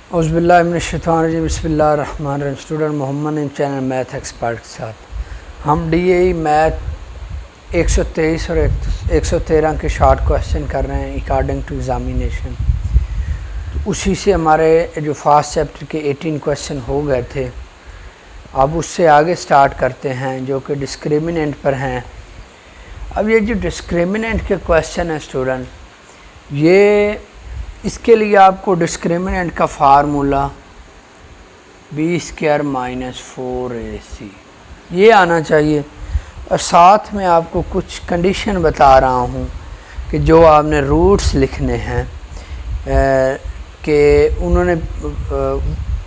औज़ुबिल्लाहि मिनश्शैतानिर्रजीम बिस्मिल्लाहिर्रहमानिर्रहीम। स्टूडेंट मोहम्मद इन channel math expert के साथ हम DAE मैथ 123 और 113 के शॉर्ट क्वेश्चन कर रहे हैं अकॉर्डिंग टू एग्ज़ामिनेशन। उसी से हमारे जो फास्ट चैप्टर के 18 क्वेश्चन हो गए थे, अब उससे आगे स्टार्ट करते हैं जो कि डिस्क्रिमिनेंट पर हैं। अब ये जो डिस्क्रिमिनेंट के क्वेश्चन है स्टूडेंट, ये इसके लिए आपको डिस्क्रिमिनेंट का फार्मूला b² - 4ac ये आना चाहिए। और साथ में आपको कुछ कंडीशन बता रहा हूँ कि जो आपने रूट्स लिखने हैं कि उन्होंने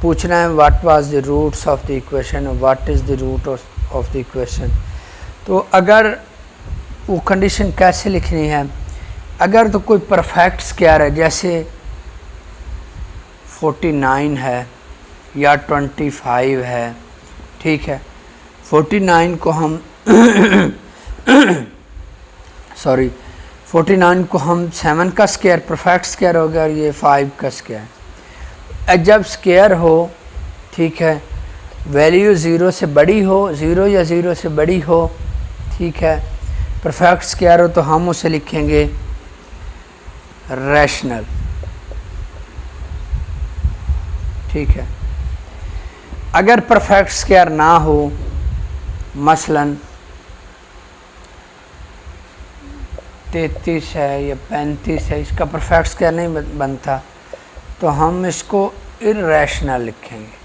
पूछना है what was the roots of the equation और what is the root of the equation. तो अगर वो कंडीशन कैसे लिखनी है, अगर तो कोई परफेक्ट स्क्वायर है जैसे 49 है या 25 है, ठीक है। 49 को हम 49 को हम 7 का स्क्वायर परफेक्ट स्क्वायर हो गया और ये 5 का स्क्वायर। जब स्क्वायर हो, ठीक है, वैल्यू 0 से बड़ी हो, 0 या 0 से बड़ी हो, ठीक है, परफेक्ट स्क्वायर हो तो हम उसे लिखेंगे रैशनल, ठीक है। अगर परफेक्ट स्क्वायर ना हो, मसलन 33 है या 35 है, इसका परफेक्ट स्क्वायर नहीं बनता तो हम इसको इर्रेशनल लिखेंगे।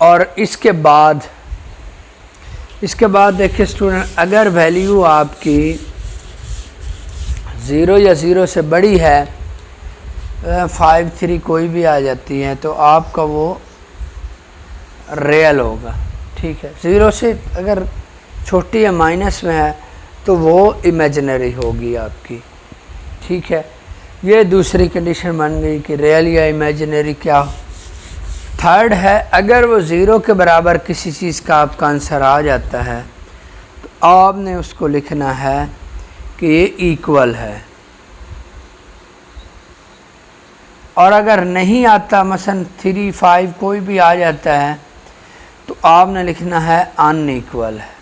और इसके बाद देखिए स्टूडेंट, अगर वैल्यू आपकी 0 या 0 से बड़ी है, 5, 3 कोई भी आ जाती है तो आपका वो रियल होगा, ठीक है। 0 से अगर छोटी या माइनस में है तो वो इमेजिनरी होगी आपकी, ठीक है। ये दूसरी कंडीशन बन गई कि रियल या इमेजिनरी क्या हो। थर्ड है, अगर वो 0 के बराबर किसी चीज़ का आपका आंसर आ जाता है तो आपने उसको लिखना है कि ये इक्वल है। और अगर नहीं आता, मसलन 3, 5 कोई भी आ जाता है तो आपने लिखना है अनइक्वल है।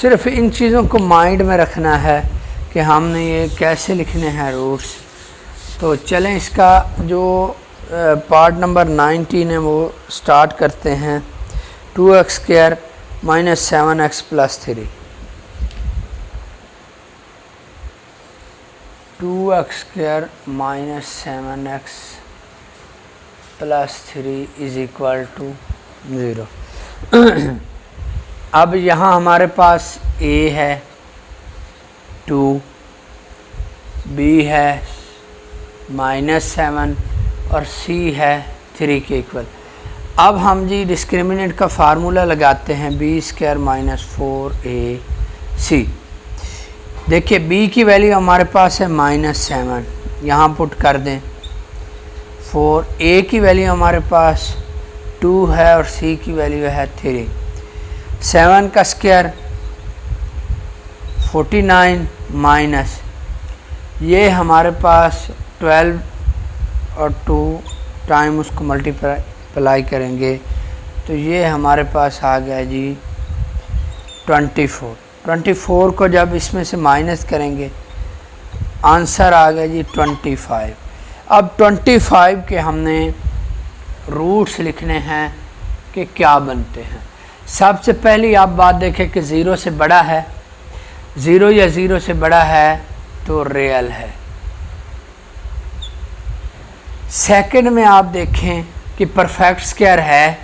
सिर्फ इन चीज़ों को माइंड में रखना है कि हमने ये कैसे लिखने हैं रूट्स। तो चलें, इसका जो पार्ट नंबर 19 है वो स्टार्ट करते हैं। 2x² - 7x + 3 2x² - 7x + 3 = 0। अब यहाँ हमारे पास a है 2, b है -7 और c है 3 के इक्वल। अब हम जी डिस्क्रिमिनेंट का फार्मूला लगाते हैं b² - 4ac। देखिए b की वैल्यू हमारे पास है -7, यहाँ पुट कर दें। 4a की वैल्यू हमारे पास 2 है और c की वैल्यू है 3। 7 का स्क्वायर 49 माइनस ये हमारे पास 12 और 2 टाइम उसको मल्टीप्लाई करेंगे तो ये हमारे पास आ गया जी 24। 24 को जब इसमें से माइनस करेंगे आंसर आ गया जी 25। अब 25 के हमने रूट्स लिखने हैं कि क्या बनते हैं। सबसे पहली आप बात देखें कि 0 से बड़ा है, 0 या 0 से बड़ा है तो रियल है। सेकंड में आप देखें कि परफेक्ट स्क्वायर है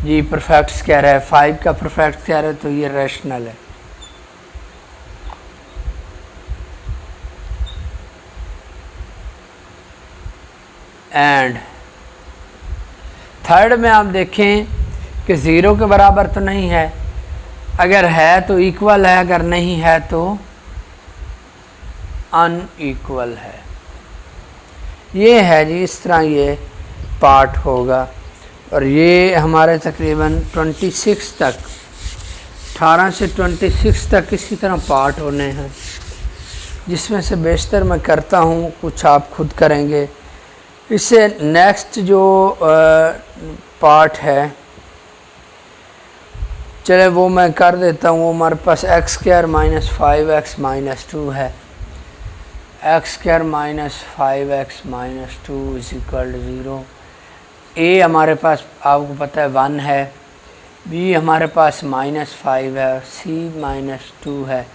जी, परफेक्ट स्क्वायर है, 5 का परफेक्ट स्क्वायर है तो ये रैशनल है। एंड थर्ड में आप देखें कि 0 के बराबर तो नहीं है, अगर है तो इक्वल है, अगर नहीं है तो अनइक्वल है। ये है जी, इस तरह ये पार्ट होगा। और ये हमारे तकरीबन 26 तक 18 से 26 तक इसी तरह पार्ट होने हैं, जिसमें से बेशतर मैं करता हूँ, कुछ आप खुद करेंगे। इससे नेक्स्ट जो पार्ट है, चले वो मैं कर देता हूँ। वो हमारे पास x square minus 5x minus 2 है। X square minus 5x minus 2 is equal to 0। ए हमारे पास आपको पता है 1 है, बी हमारे पास -5 है, सी -2 है।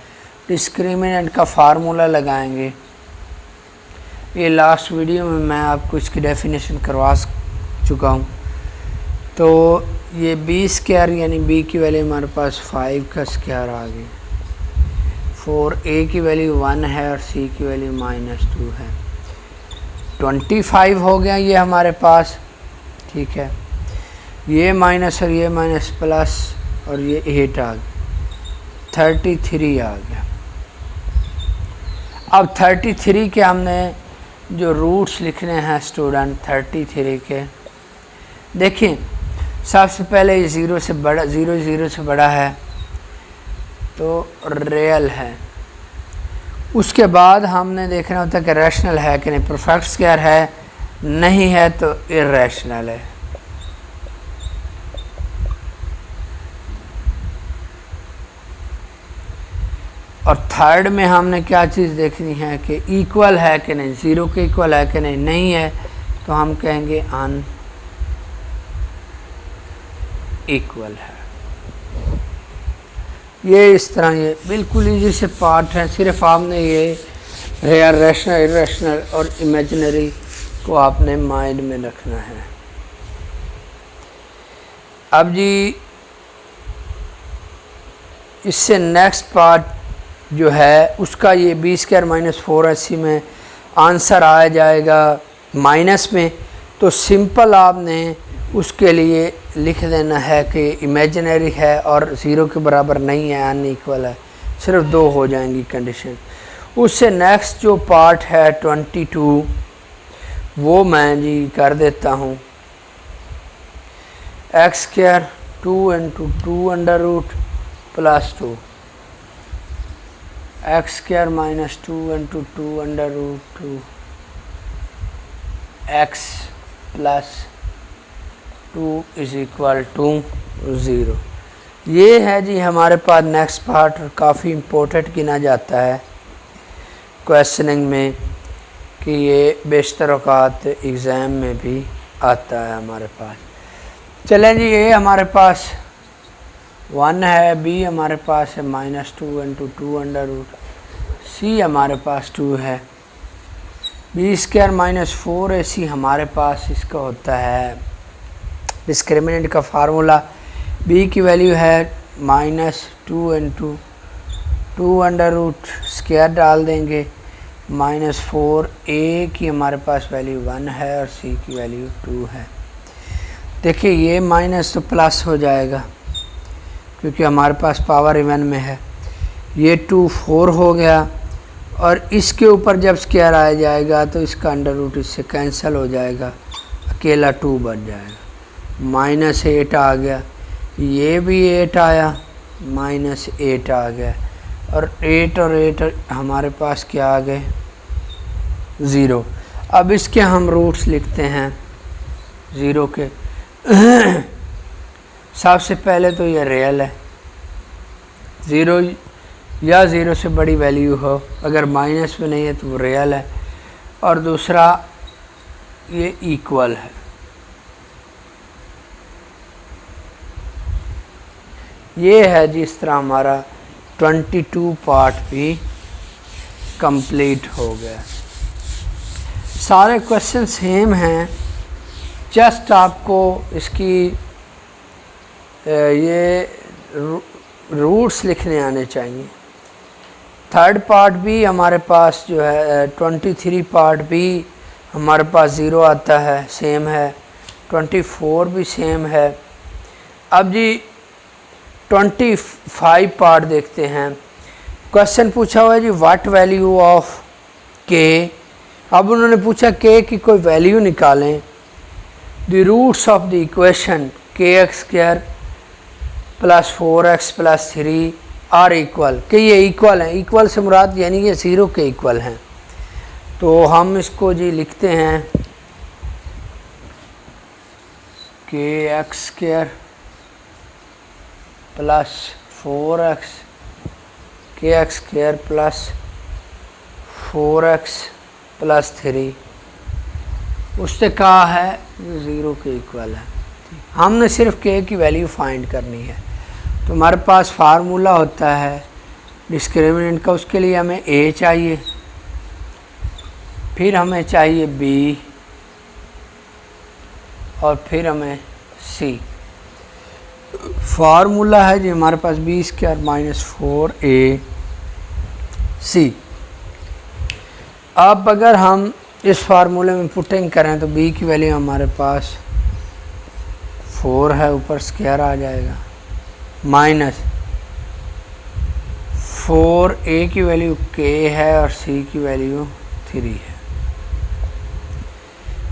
डिस्क्रिमिनेंट का फार्मूला लगाएंगे। ये लास्ट वीडियो में मैं आपको इसकी डेफिनेशन करवा चुका हूँ। तो ये बी स्क्वायर यानी बी की वैल्यू हमारे पास 5 का स्क्वायर आ गई, 4a की वैल्यू 1 है और c की वैल्यू -2 है। 25 हो गया ये हमारे पास, ठीक है। ये माइनस और ये माइनस प्लस और ये 8 आ गया, 33 आ गया। अब 33 के हमने जो रूट्स लिखने हैं स्टूडेंट, 33 के देखिए, सबसे पहले ये 0 से बड़ा, 0 से बड़ा है तो रियल है। उसके बाद हमने देखना होता है कि रैशनल है कि नहीं, परफेक्ट स्क्वायर है, नहीं है तो इर्रेशनल है। और थर्ड में हमने क्या चीज़ देखनी है कि इक्वल है कि नहीं, 0 के इक्वल है कि नहीं, नहीं है तो हम कहेंगे अन इक्वल है। ये इस तरह ये बिल्कुल इजी से पार्ट है। सिर्फ आपने ये रियल, रैशनल, इर्रेशनल और इमेजिनरी को आपने माइंड में रखना है। अब जी इससे नेक्स्ट पार्ट जो है उसका ये बी स्क्वायर माइनस 4ac में आंसर आ जाएगा माइनस में, तो सिंपल आपने उसके लिए लिख देना है कि इमेजिनरी है और 0 के बराबर नहीं है, अनइक्वल है, सिर्फ 2 हो जाएंगी कंडीशन। उससे नेक्स्ट जो पार्ट है 22 वो मैं जी कर देता हूँ। X square 2 × 2 under root plus 2, x square minus 2 × 2 under root 2 x plus 2 is equal to 0। ये है जी हमारे पास नेक्स्ट पार्ट, और काफ़ी इम्पोर्टेंट गिना जाता है क्वेश्चनिंग में कि ये बेशतर औकात एग्ज़ाम में भी आता है हमारे पास। चलें जी, ये हमारे पास 1 है, बी हमारे पास है -2 × 2 अंडर रूट, सी हमारे पास 2 है, बी स्क्वायर माइनस 4ac हमारे पास इसका होता है डिस्क्रिमिनेंट का फार्मूला। b की वैल्यू है -2 × 2 अंडर रूट स्क्वायर डाल देंगे, -4a की हमारे पास वैल्यू 1 है और c की वैल्यू 2 है। देखिए ये माइनस तो प्लस हो जाएगा क्योंकि हमारे पास पावर इवन में है। ये 2 4 हो गया और इसके ऊपर जब स्क्वायर आ जाएगा तो इसका अंडर रूट इससे कैंसिल हो जाएगा, अकेला 2 बच जाएगा, -8 आ गया, ये भी 8 आया, -8 आ गया और 8 और 8 हमारे पास क्या आ गए 0। अब इसके हम रूट्स लिखते हैं 0 के। सबसे पहले तो ये रियल है, 0 या 0 से बड़ी वैल्यू हो, अगर माइनस में नहीं है तो वो रियल है। और दूसरा ये इक्वल है, ये है जिस तरह हमारा 22 पार्ट भी कंप्लीट हो गया। सारे क्वेश्चन सेम हैं, जस्ट आपको इसकी ये रूट्स लिखने आने चाहिए। थर्ड पार्ट भी हमारे पास जो है 23 पार्ट भी हमारे पास 0 आता है, सेम है, 24 भी सेम है। अब जी 25 पार्ट देखते हैं। क्वेश्चन पूछा हुआ है जी व्हाट वैल्यू ऑफ के। अब उन्होंने पूछा के की कोई वैल्यू निकालें। The roots of the equation के x square plus 4x plus 3 are equal कि ये इक्वल हैं। इक्वल से मुराद यानी कि 0 के इक्वल हैं। तो हम इसको जी लिखते हैं के एक्स स्क्वायर प्लस 4x के x square plus 4x plus 3 उससे कहा है 0 के इक्वल है। हमने सिर्फ के की वैल्यू फाइंड करनी है। तो हमारे पास फार्मूला होता है डिस्क्रिमिनेंट का, उसके लिए हमें a चाहिए, फिर हमें चाहिए b और फिर हमें c। फार्मूला है जी हमारे पास b स्क्वायर माइनस 4ac। अब अगर हम इस फार्मूले में पुटिंग करें तो b की वैल्यू हमारे पास 4 है, ऊपर स्क्वायर आ जाएगा, माइनस 4a की वैल्यू k है और c की वैल्यू 3 है।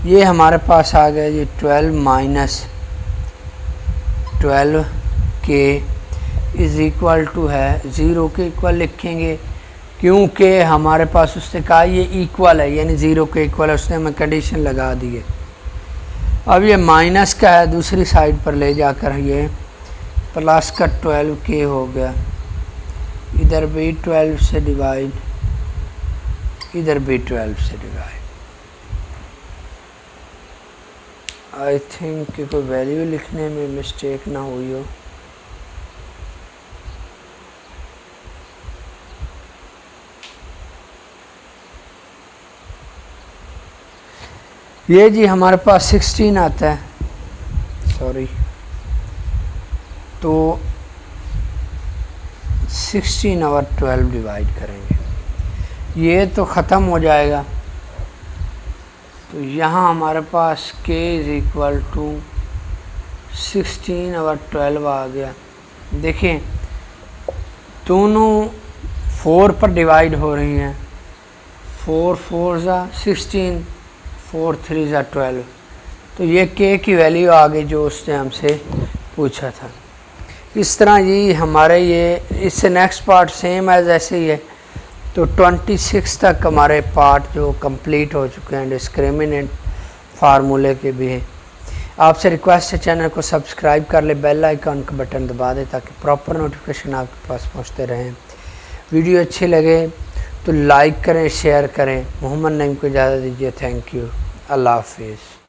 ये हमारे पास आ गया जी 12 minus 12k is equal to है 0 के इक्वल लिखेंगे, क्योंकि हमारे पास उसने कहा ये इक्वल है यानी 0 के इक्वल है, उसने हमें कंडीशन लगा दी है। अब ये माइनस का है, दूसरी साइड पर ले जाकर ये प्लस का 12k हो गया, इधर भी 12 से डिवाइड, इधर भी 12 से डिवाइड। आई थिंक कि कोई वैल्यू लिखने में मिस्टेक ना हुई हो। ये जी हमारे पास 16 आता है, सॉरी, तो 16 और 12 डिवाइड करेंगे, ये तो ख़त्म हो जाएगा। तो यहाँ हमारे पास k इज़ इक्वल टू 16 और 12 आ गया। देखें दोनों 4 पर डिवाइड हो रही हैं, 4 4 ज़ा 16, 4 3 ज़ा 12। तो ये k की वैल्यू आ गई जो उसने हमसे पूछा था। इस तरह ये हमारे ये इससे नेक्स्ट पार्ट सेम एज ऐसे ही है। तो 26 तक हमारे पार्ट जो कंप्लीट हो चुके हैं डिस्क्रिमिनेंट फार्मूले के भी हैं। आपसे रिक्वेस्ट है चैनल को सब्सक्राइब कर ले, बेल आइकन का बटन दबा दे ताकि प्रॉपर नोटिफिकेशन आपके पास पहुंचते रहें। वीडियो अच्छी लगे तो लाइक करें, शेयर करें। मोहम्मद नईम को इजाज़त दीजिए। Thank you. अल्लाह हाफिज़।